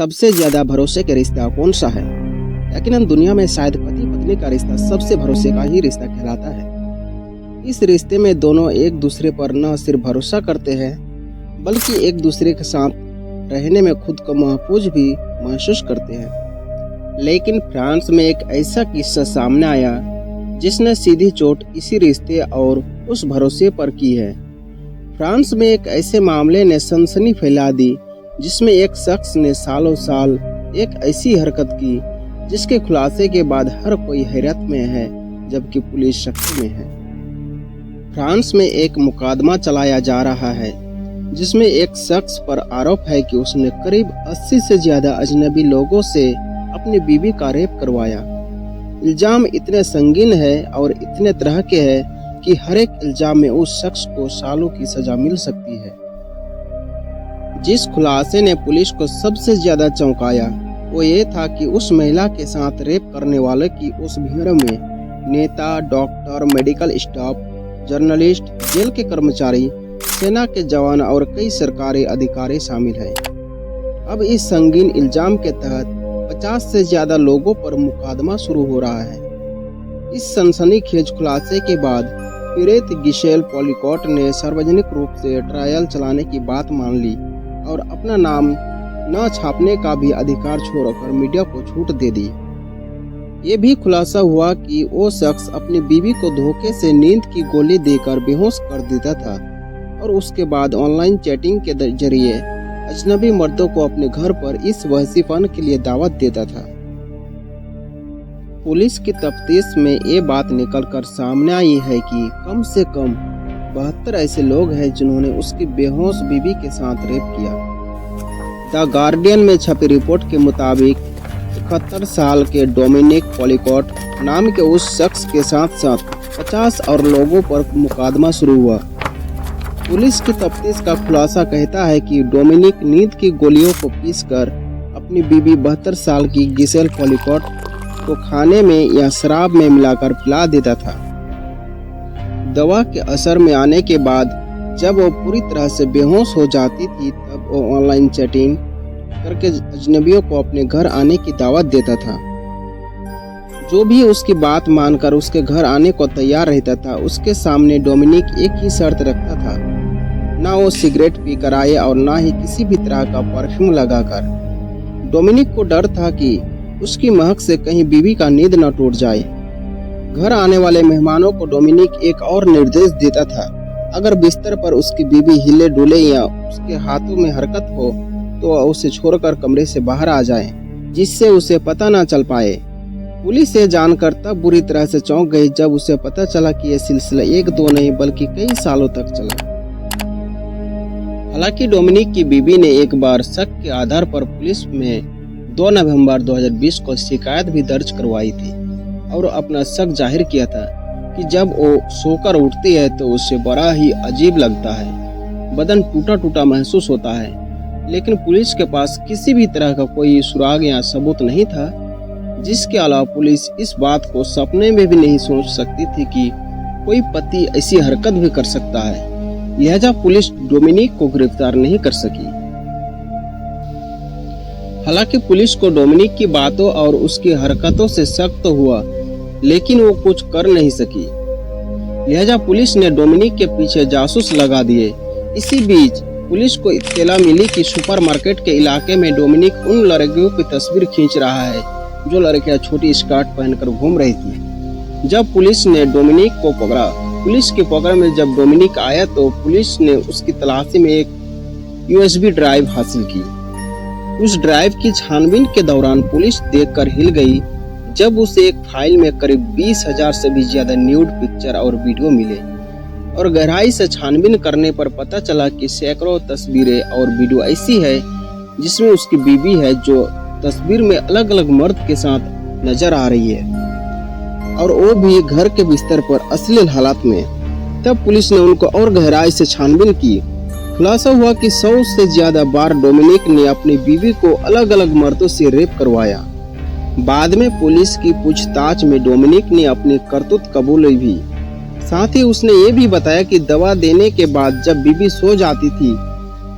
सबसे ज्यादा भरोसे का रिश्ता कौन सा है? यकीनन दुनिया में शायद पति पत्नी का रिश्ता सबसे भरोसे का ही रिश्ता कहलाता है। इस रिश्ते में दोनों एक दूसरे पर न सिर्फ भरोसा करते हैं बल्कि एक दूसरे के साथ रहने में खुद को महफूज भी महसूस करते हैं। लेकिन फ्रांस में एक ऐसा किस्सा सामने आया जिसने सीधी चोट इसी रिश्ते और उस भरोसे पर की है। फ्रांस में एक ऐसे मामले ने सनसनी फैला दी जिसमें एक शख्स ने सालों साल एक ऐसी हरकत की जिसके खुलासे के बाद हर कोई हैरत में है जबकि पुलिस शक में है। फ्रांस में एक मुकदमा चलाया जा रहा है जिसमें एक शख्स पर आरोप है कि उसने करीब 80 से ज्यादा अजनबी लोगों से अपनी बीवी का रेप करवाया। इल्जाम इतने संगीन है और इतने तरह के हैं कि हर एक इल्जाम में उस शख्स को सालों की सजा मिल सकती है। जिस खुलासे ने पुलिस को सबसे ज्यादा चौंकाया वो ये था कि उस महिला के साथ रेप करने वाले की उस भीड़ में नेता, doctor, medical staff, journalist, jail के कर्मचारी, सेना के जवान और कई सरकारी अधिकारी शामिल हैं। अब इस संगीन इल्जाम के तहत 50 से ज्यादा लोगों पर मुकदमा शुरू हो रहा है। इस सनसनीखेज खुलासे के बाद पीड़ित गिशेल पॉलिकॉट ने सार्वजनिक रूप से ट्रायल चलाने की बात मान ली और अपना नाम न छापने का भी अधिकार छोड़कर मीडिया को छूट दे दी। ये भी खुलासा हुआ कि वो शख्स अपनी बीवी को धोखे से नींद की गोली देकर बेहोश कर देता था और उसके बाद ऑनलाइन चैटिंग के जरिए अजनबी मर्दों को अपने घर पर इस वहशीपन के लिए दावत देता था। पुलिस की तफ्तीश में ये बात निकलकर सामने आई है कि कम से कम 72 ऐसे लोग हैं जिन्होंने उसकी बेहोश बीवी के साथ रेप किया। द गार्डियन में छपी रिपोर्ट के मुताबिक 71 साल के डोमिनिक पॉलिकॉट नाम के उस शख्स के साथ साथ 50 और लोगों पर मुकदमा शुरू हुआ। पुलिस की तफ्तीश का खुलासा कहता है कि डोमिनिक नींद की गोलियों को पीसकर अपनी बीवी 72 साल की गिशेल पॉलिकॉट को खाने में या शराब में मिलाकर पिला देता था। दवा के असर में आने के बाद जब वो पूरी तरह से बेहोश हो जाती थी तब वो ऑनलाइन चैटिंग करके अजनबियों को अपने घर आने की दावत देता था। जो भी उसकी बात मानकर उसके घर आने को तैयार रहता था उसके सामने डोमिनिक एक ही शर्त रखता था, ना वो सिगरेट पीकर आए और ना ही किसी भी तरह का परफ्यूम लगाकर। डोमिनिक को डर था कि उसकी महक से कहीं बीवी का नींद न टूट जाए। घर आने वाले मेहमानों को डोमिनिक एक और निर्देश देता था, अगर बिस्तर पर उसकी बीवी हिले डुले या उसके हाथों में हरकत हो तो वह उसे छोड़कर कमरे से बाहर आ जाए जिससे उसे पता न चल पाए। पुलिस ये जानकर तब बुरी तरह से चौंक गई जब उसे पता चला कि यह सिलसिला एक दो नहीं बल्कि कई सालों तक चला। हालांकि डोमिनिक की बीवी ने एक बार शक के आधार पर पुलिस में 2 नवंबर 2020 को शिकायत भी दर्ज करवाई थी और अपना शक जाहिर किया था कि जब वो सोकर उठती है तो उसे बड़ा ही अजीब लगता है, बदन टूटा टूटा महसूस होता है। लेकिन पुलिस के पास किसी भी तरह का कोई सुराग या सबूत नहीं था, जिसके अलावा पुलिस इस बात को सपने में भी नहीं सोच सकती थी कि कोई पति ऐसी हरकत भी कर सकता है। लिहाजा पुलिस डोमिनिक को गिरफ्तार नहीं कर सकी। हालांकि पुलिस को डोमिनिक की बातों और उसकी हरकतों से शक तो हुआ लेकिन वो कुछ कर नहीं सकी। लिहाजा पुलिस ने डोमिनिक के पीछे जासूस लगा दिए। इसी बीच पुलिस को इत्तला मिली कि सुपरमार्केट के इलाके में डोमिनिक उन लड़कियों की तस्वीर खींच रहा है जो लड़कियां छोटी स्कर्ट पहनकर घूम रही थी। जब पुलिस ने डोमिनिक को पकड़ा, पुलिस की पकड़ में जब डोमिनिक आया तो पुलिस ने उसकी तलाशी में एक USB ड्राइव हासिल की। उस ड्राइव की छानबीन के दौरान पुलिस देखकर हिल गई जब उसे एक फाइल में करीब 20,000 से भी ज्यादा न्यूड पिक्चर और वीडियो मिले और गहराई से छानबीन करने पर पता चला कि सैकड़ों तस्वीरें और वीडियो ऐसी है जिसमें उसकी बीवी है जो तस्वीर में अलग अलग मर्द के साथ नजर आ रही है और वो भी घर के बिस्तर पर अश्लील हालात में। तब पुलिस ने उनको और गहराई से छानबीन की। खुलासा हुआ कि 100 से ज्यादा बार डोमिनिक ने अपनी बीवी को अलग अलग मर्दों से रेप करवाया। बाद में पुलिस की पूछताछ में डोमिनिक ने अपनी करतूत कबूली भी। साथ ही उसने ये भी बताया कि दवा देने के बाद जब बीवी सो जाती थी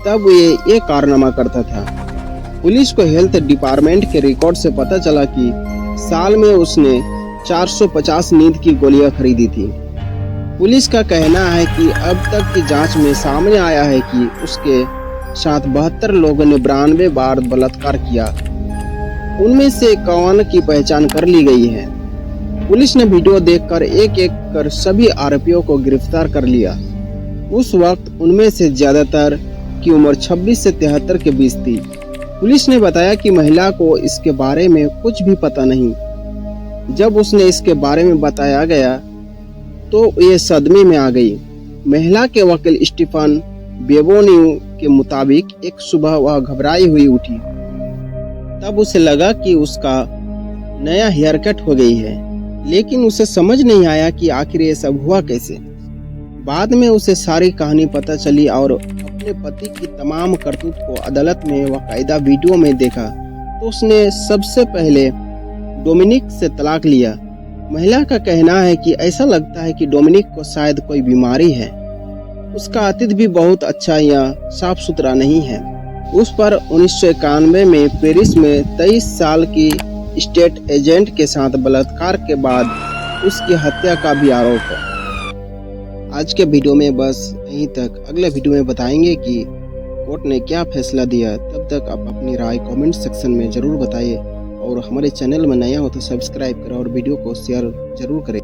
तब ये कारनामा करता था। पुलिस को हेल्थ डिपार्टमेंट के रिकॉर्ड से पता चला कि साल में उसने 450 नींद की गोलियां खरीदी थी। पुलिस का कहना है कि अब तक की जांच में सामने आया है कि उसके साथ 72 लोगों ने 92 बार बलात्कार किया। उनमें से 51 की पहचान कर ली गई है। पुलिस ने वीडियो देखकर एक एक कर सभी आरोपियों को गिरफ्तार कर लिया। उस वक्त उनमें से ज्यादातर की उम्र 26 से 73 के बीच थी। पुलिस ने बताया कि महिला को इसके बारे में कुछ भी पता नहीं। जब उसने इसके बारे में बताया गया तो ये सदमे में आ गई। महिला के वकील स्टीफन बेबोनियो के मुताबिक एक सुबह वह घबराई हुई उठी। तब उसे लगा कि उसका नया हेयर कट हो गई है, लेकिन उसे समझ नहीं आया कि आखिर ये सब हुआ कैसे। बाद में उसे सारी कहानी पता चली और अपने पति की तमाम करतूत को अदालत में बाकायदा वीडियो में देखा तो उसने सबसे पहले डोमिनिक से तलाक लिया। महिला का कहना है कि ऐसा लगता है कि डोमिनिक को शायद कोई बीमारी है। उसका अतीत भी बहुत अच्छा या साफ सुथरा नहीं है। उस पर 1991 में पेरिस में 23 साल की स्टेट एजेंट के साथ बलात्कार के बाद उसकी हत्या का भी आरोप है। आज के वीडियो में बस यहीं तक। अगले वीडियो में बताएंगे कि कोर्ट ने क्या फैसला दिया। तब तक आप अपनी राय कमेंट सेक्शन में ज़रूर बताइए और हमारे चैनल में नया हो तो सब्सक्राइब करें और वीडियो को शेयर ज़रूर करें।